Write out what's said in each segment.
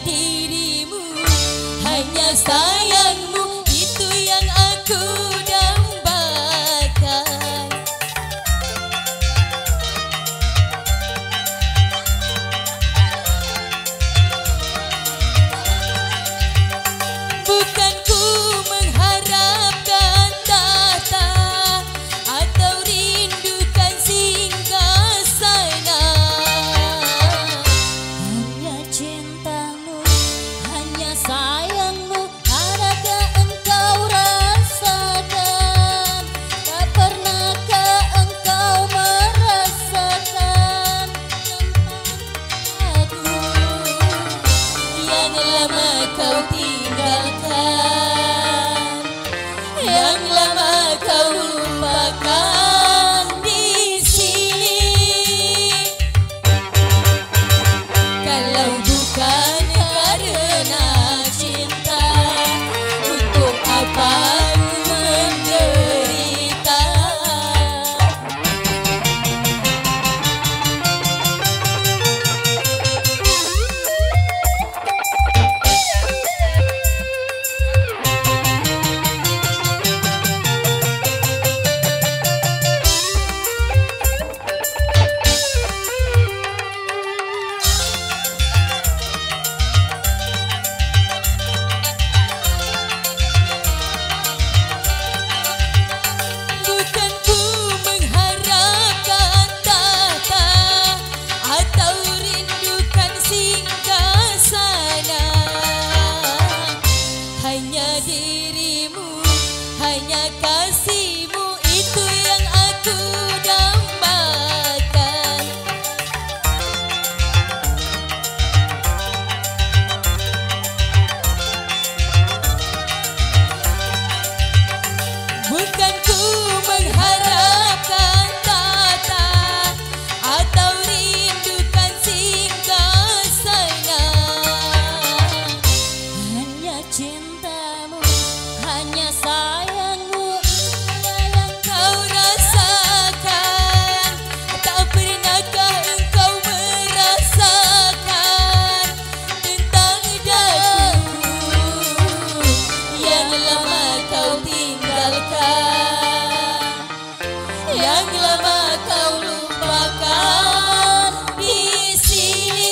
dirimu, hanya sayangmu itu yang aku dambakan. Bukan ku mengharapkan tahta atau rindukan singgasana, hanya cintamu, hanya sayangmu, adakah engkau rasakan? Tak pernahkah engkau merasakan tentang aku yang lama kau tinggalkan, yang lama kau lupakan di sini? Kalau bukan karena cinta, untuk apa ku menderita? Bukan ku mengharapkan tahta atau rindukan singgasana, hanya dirimu, hanya kasihmu itu yang aku dambakan. Bukan ku mengharapkan tahta atau rindukan singgasana, hanya cintamu, hanya sayangmu yang kau rasakan. Tak pernahkah engkau merasakan tentang daku yang lama kau tinggalkan, yang lama kau lupakan di sini?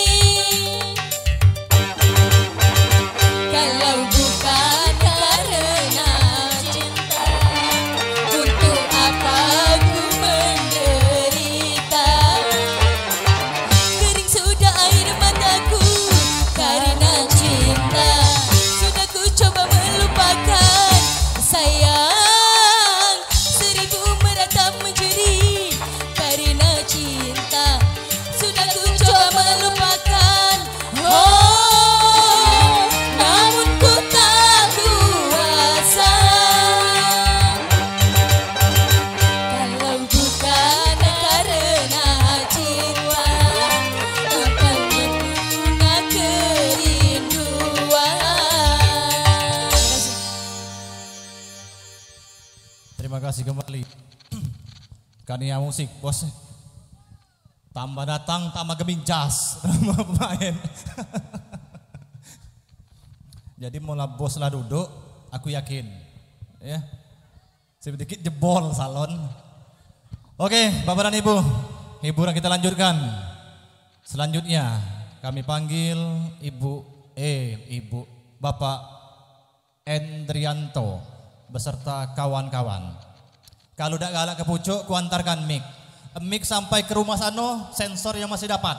Kalau bukan karena cinta, untuk apa ku menderita? Kering sudah air mataku karena cinta, sudah ku coba melupakan sayang, seribu meratap menjadi karena cinta, sudah ku coba melupakan. Oh, namun ku tak kuasa. Kalau bukan karena cinta, akan mengguna kerinduan. Terima kasih kembali. Kania Musik, bos. Tambah datang, tambah gemincas. Tambah pemain. Jadi mulai bos lah duduk, aku yakin. Ya. Sedikit jebol salon. Oke, Bapak dan Ibu, hiburan kita lanjutkan. Selanjutnya kami panggil Ibu Bapak Endrianto beserta kawan-kawan. Kalau udah galak ke pucuk, kuantarkan mic sampai ke rumah sano, sensor yang masih dapat.